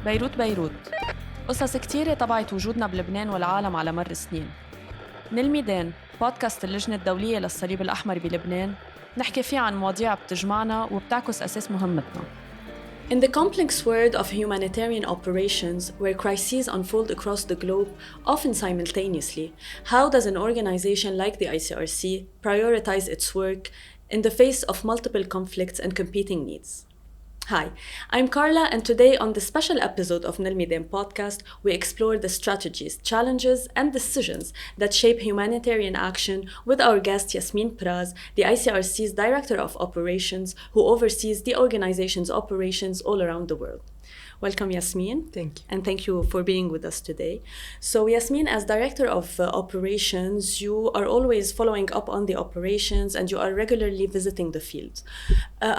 بيروت قصص كتيرة طبعت وجودنا بلبنان والعالم على مر السنين. من الميدان بودكاست اللجنة الدولية للصليب الأحمر بلبنان نحكي فيه عن مواضيع بتجمعنا وبتعكس أساس مهمتنا. In the complex world of humanitarian operations, where crises unfold across the globe, often simultaneously, how does an organization like the ICRC prioritize its work in the face of multiple conflicts and competing needs? Hi, I'm Carla, and today on the special episode of الميدان podcast, we explore the strategies, challenges, and decisions that shape humanitarian action with our guest Yasmine Praz, the ICRC's Director of Operations, who oversees the organization's operations all around the world. Welcome, Yasmine. Thank you. And thank you for being with us today. So, Yasmine, as Director of Operations, you are always following up on the operations and you are regularly visiting the field.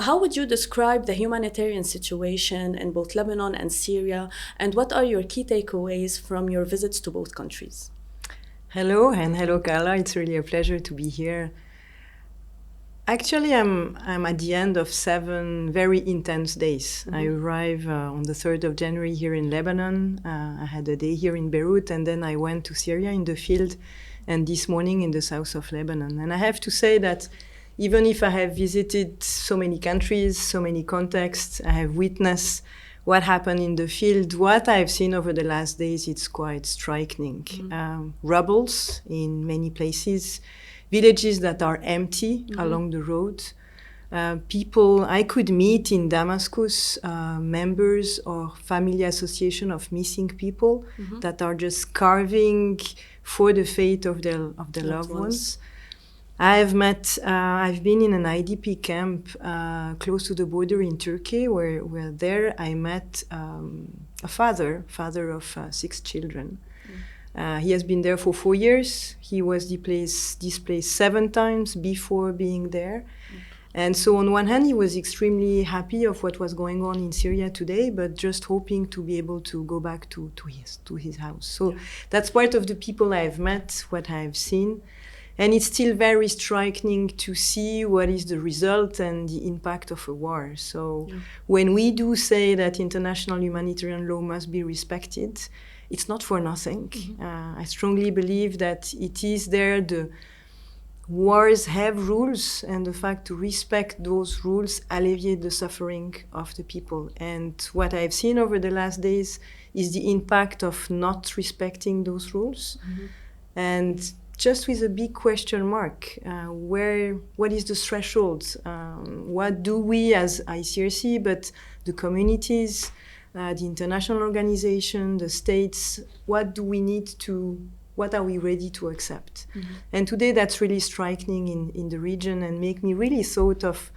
How would you describe the humanitarian situation in both Lebanon and Syria, and what are your key takeaways from your visits to both countries? Hello, and hello, Carla. It's really a pleasure to be here. Actually, I'm at the end of 7 very intense days. Mm-hmm. I arrived on the 3rd of January here in Lebanon. I had a day here in Beirut, and then I went to Syria in the field, and this morning in the south of Lebanon. And I have to say that even if I have visited so many countries, so many contexts, I have witnessed what happened in the field, what I've seen over the last days, it's quite striking. Mm-hmm. Rubbles in many places, villages that are empty along the road. People I could meet in Damascus, members or family association of missing people that are just carving for the fate of their loved ones. I've been in an IDP camp close to the border in Turkey, where there I met a father of 6 children. He has been there for 4 years. He was displaced 7 times before being there. And so on one hand, he was extremely happy of what was going on in Syria today, but just hoping to be able to go back to his house. So that's part of the people I've met, what I've seen. And it's still very striking to see what is the result and the impact of a war. So when we do say that international humanitarian law must be respected, it's not for nothing. I strongly believe that it is there. The wars have rules, and the fact to respect those rules alleviate the suffering of the people. And what I've seen over the last days is the impact of not respecting those rules. And just with a big question mark, what is the threshold? What do we as ICRC, but the communities, the international organization, the states, what are we ready to accept? And today that's really striking in the region and make me really thought of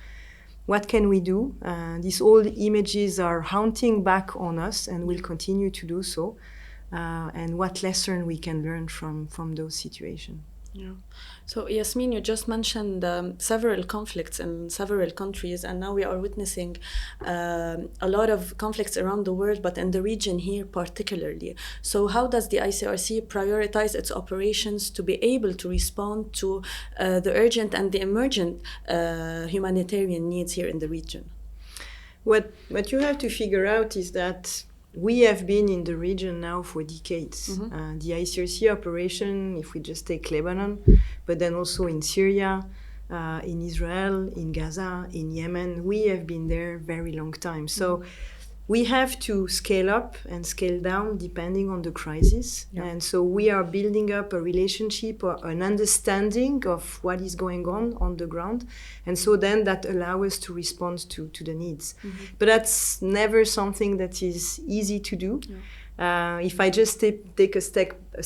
what can we do? These old images are haunting back on us and will continue to do so. And what lesson we can learn from those situations. Yeah. So Yasmine, you just mentioned several conflicts in several countries, and now we are witnessing a lot of conflicts around the world, but in the region here particularly. So how does the ICRC prioritize its operations to be able to respond to the urgent and the emergent humanitarian needs here in the region? What you have to figure out is that we have been in the region now for decades. The ICRC operation, if we just take Lebanon, but then also in Syria, in Israel, in Gaza, in Yemen, we have been there very long time. So we have to scale up and scale down depending on the crisis. And so we are building up a relationship or an understanding of what is going on the ground. And so then that allows us to respond to the needs. But that's never something that is easy to do. If I just take a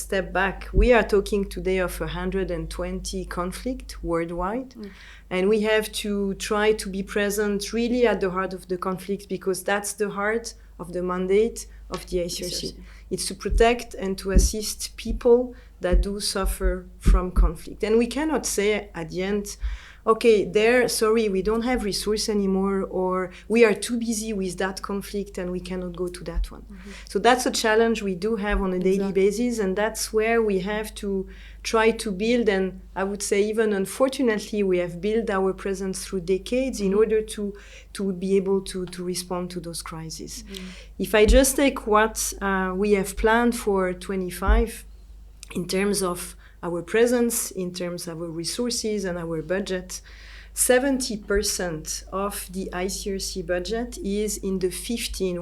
step back, we are talking today of 120 conflicts worldwide. And we have to try to be present really at the heart of the conflict, because that's the heart of the mandate of the ICRC. It's to protect and to assist people that do suffer from conflict. And we cannot say at the end okay, sorry, we don't have resource anymore, or we are too busy with that conflict and we cannot go to that one. So that's a challenge we do have on a daily basis, and that's where we have to try to build, and I would say even unfortunately we have built our presence through decades in order to be able to respond to those crises. If I just take what we have planned for 25 in terms of our presence, in terms of our resources and our budget, 70% of the ICRC budget is in the 15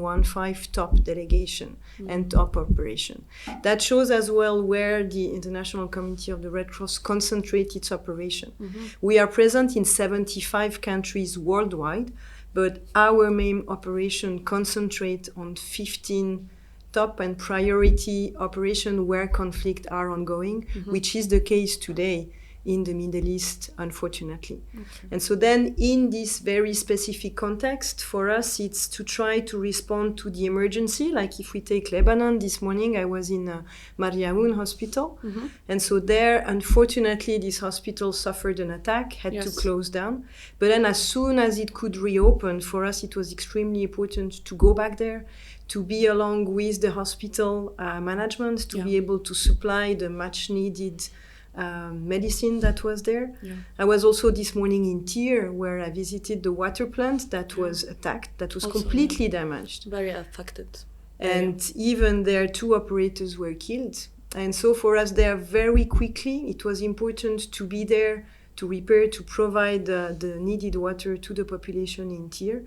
top delegation and top operation. That shows as well where the International Committee of the Red Cross concentrates its operation. We are present in 75 countries worldwide, but our main operation concentrates on 15 top and priority operation where conflicts are ongoing, which is the case today in the Middle East, unfortunately. And so then in this very specific context, for us, it's to try to respond to the emergency. Like if we take Lebanon, this morning I was in Mariaoun hospital. And so there, unfortunately, this hospital suffered an attack, had to close down. But then as soon as it could reopen, for us, it was extremely important to go back there, to be along with the hospital management, to be able to supply the much needed medicine that was there. I was also this morning in Tyre, where I visited the water plant that was attacked, that was also completely damaged. Very affected. And even there, 2 operators were killed. And so for us there, very quickly, it was important to be there, to repair, to provide the needed water to the population in Tyre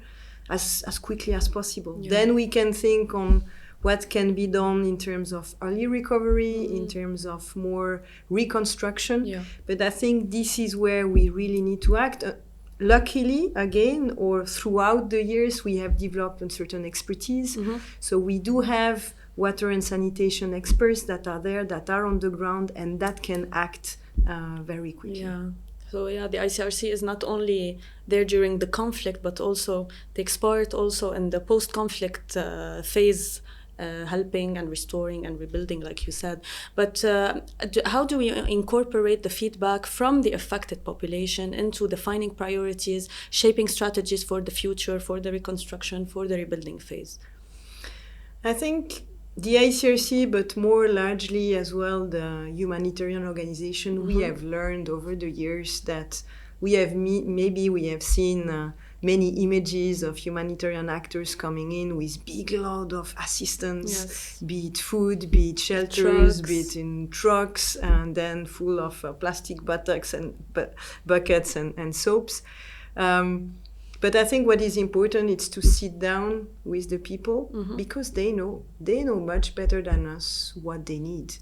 as quickly as possible. Then we can think on what can be done in terms of early recovery, in terms of more reconstruction. But I think this is where we really need to act. Luckily, again, or throughout the years, we have developed a certain expertise. So we do have water and sanitation experts that are there, that are on the ground, and that can act very quickly. So the ICRC is not only there during the conflict, but also takes part also in the post-conflict phase, helping and restoring and rebuilding, like you said. But how do we incorporate the feedback from the affected population into defining priorities, shaping strategies for the future, for the reconstruction, for the rebuilding phase? I think the ICRC, but more largely as well the humanitarian organization, we have learned over the years that we have maybe we have seen many images of humanitarian actors coming in with big load of assistance, be it food, be it shelters, be it in trucks, and then full of plastic buckets and soaps. But I think what is important is to sit down with the people, because they know much better than us what they need.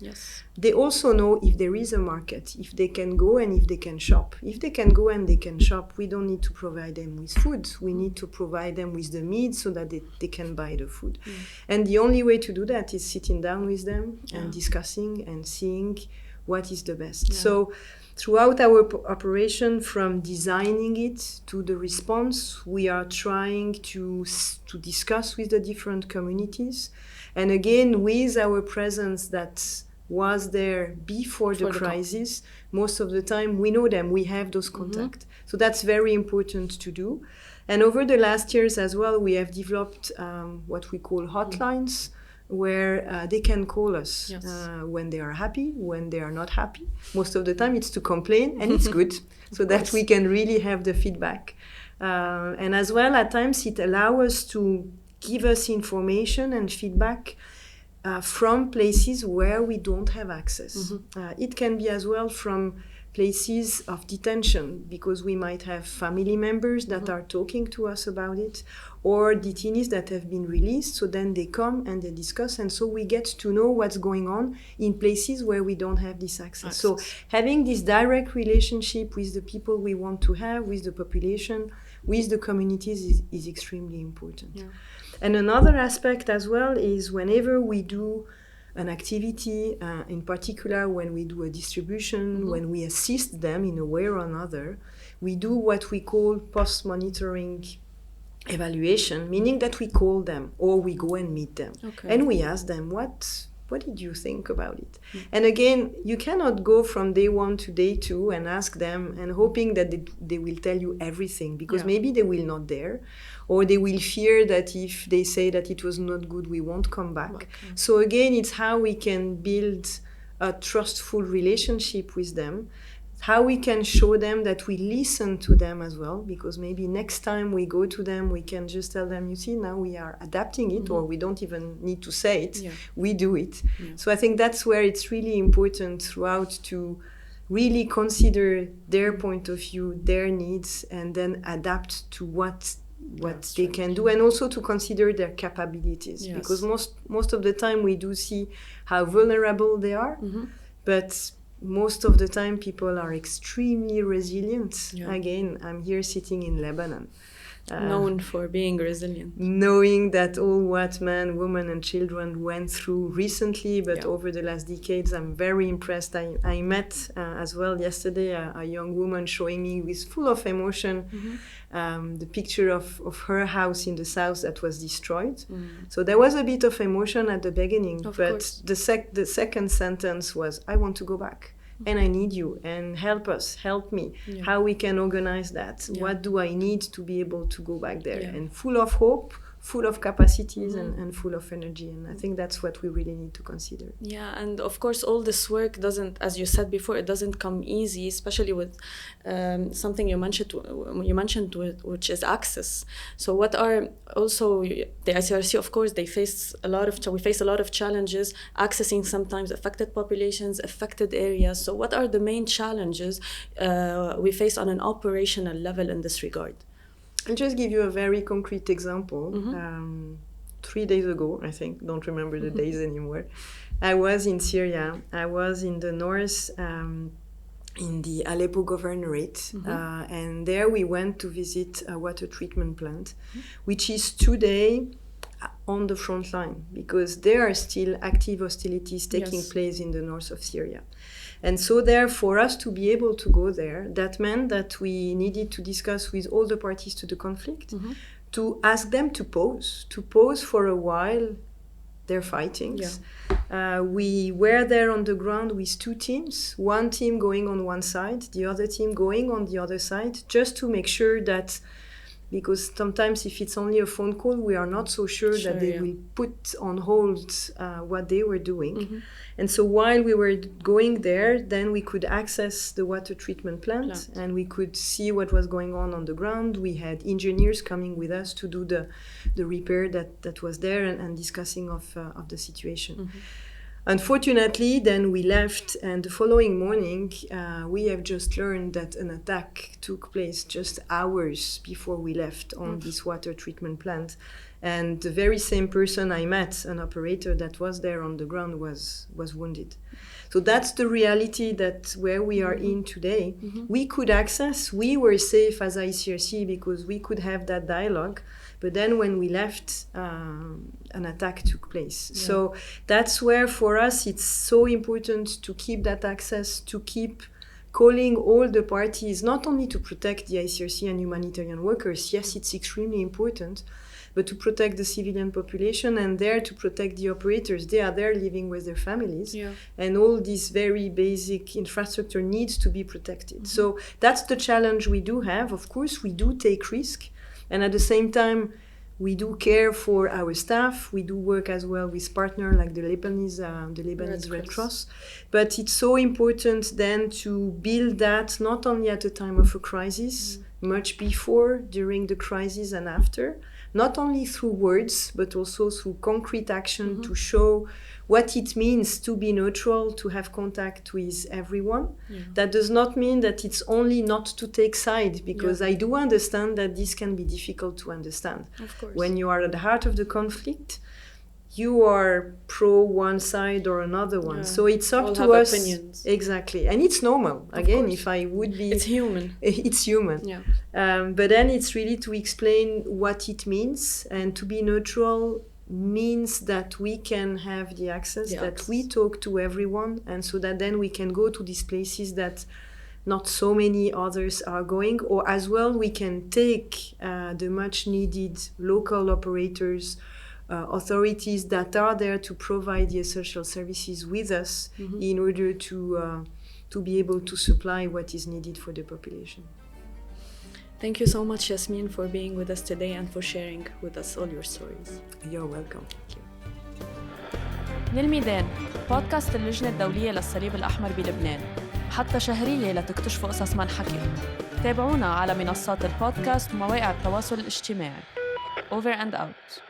They also know if there is a market, if they can go and if they can shop. If they can go and they can shop, we don't need to provide them with food. We need to provide them with the means so that they can buy the food. And the only way to do that is sitting down with them and discussing and seeing what is the best. So throughout our operation, from designing it to the response, we are trying to discuss with the different communities. And again, with our presence that was there before the crisis, most of the time we know them, we have those contacts. So that's very important to do. And over the last years as well, we have developed what we call hotlines, where they can call us when they are happy, when they are not happy. Most of the time it's to complain, and it's good, so that we can really have the feedback. And as well, at times it allows us to give us information and feedback from places where we don't have access. It can be as well from places of detention, because we might have family members that are talking to us about it, or detainees that have been released, so then they come and they discuss, and so we get to know what's going on in places where we don't have this access. So having this direct relationship with the people we want to have, with the population, with the communities is extremely important. And another aspect as well is whenever we do an activity, in particular when we do a distribution, when we assist them in a way or another, we do what we call post-monitoring evaluation, meaning that we call them or we go and meet them. And we ask them, what what did you think about it? And again, you cannot go from day 1 to day 2 and ask them and hoping that they will tell you everything, because maybe they will not dare, or they will fear that if they say that it was not good, we won't come back. Okay. So again, it's how we can build a trustful relationship with them, how we can show them that we listen to them as well, because maybe next time we go to them, we can just tell them, you see, now we are adapting it, or we don't even need to say it, we do it. So I think that's where it's really important throughout to really consider their point of view, their needs, and then adapt to what they can do, and also to consider their capabilities, because most of the time we do see how vulnerable they are, but most of the time people are extremely resilient. Again, I'm here sitting in Lebanon, known for being resilient, knowing that all what men, women and children went through recently, but over the last decades, I'm very impressed. I met as well yesterday a young woman showing me with full of emotion the picture of her house in the south that was destroyed. So there was a bit of emotion at the beginning, but the second sentence was, I want to go back. And I need you, and help me, how we can organize that. What do I need to be able to go back there? And full of hope, full of capacities, and full of energy. And I think that's what we really need to consider. Yeah, and of course, all this work doesn't, as you said before, it doesn't come easy, especially with something you mentioned, which is access. So what are also the ICRC, of course, we face a lot of challenges accessing sometimes affected populations, affected areas. So what are the main challenges we face on an operational level in this regard? I'll just give you a very concrete example. 3 days ago, I think, don't remember the days anymore, I was in Syria. I was in the north, in the Aleppo governorate, and there we went to visit a water treatment plant, which is today on the front line, because there are still active hostilities taking place in the north of Syria. And so there, for us to be able to go there, that meant that we needed to discuss with all the parties to the conflict, to ask them to pause for a while their fightings. We were there on the ground with 2 teams, one team going on one side, the other team going on the other side, just to make sure that, because sometimes if it's only a phone call, we are not so sure that they will put on hold what they were doing. And so while we were going there, then we could access the water treatment plant and we could see what was going on the ground. We had engineers coming with us to do the repair that was there and discussing of the situation. Unfortunately, then we left, and the following morning, we have just learned that an attack took place just hours before we left on this water treatment plant. And the very same person I met, an operator that was there on the ground, was wounded. So that's the reality that where we are in today. We could access, we were safe as ICRC because we could have that dialogue. But then when we left, an attack took place. So that's where for us it's so important to keep that access, to keep calling all the parties, not only to protect the ICRC and humanitarian workers. Yes, it's extremely important, but to protect the civilian population and there to protect the operators. They are there living with their families. And all this very basic infrastructure needs to be protected. So that's the challenge we do have. Of course, we do take risk. And at the same time, we do care for our staff. We do work as well with partners like the Lebanese Red Cross. But it's so important then to build that not only at the time of a crisis, much before, during the crisis and after, not only through words, but also through concrete action to show what it means to be neutral, to have contact with everyone. That does not mean that it's only not to take side, because I do understand that this can be difficult to understand. Of course. When you are at the heart of the conflict, you are pro one side or another one. So it's up to us. Opinions. Exactly. And it's normal. Again, if I would be... It's human. It's human. But then it's really to explain what it means, and to be neutral means that we can have the access, that we talk to everyone, and so that then we can go to these places that not so many others are going, or as well we can take the much needed local operators, authorities that are there to provide the social services with us in order to be able to supply what is needed for the population. Thank you so much, Yasmine, for being with us today and for sharing with us all your stories. You're welcome. Thank you. من الميدان، بودكاست اللجنة الدولية للصليب الأحمر بلبنان، حتى شهرية لتكتشفوا قصص ما انحكي. تابعونا على منصات البودكاست ومواقع التواصل الاجتماعي. Over and out.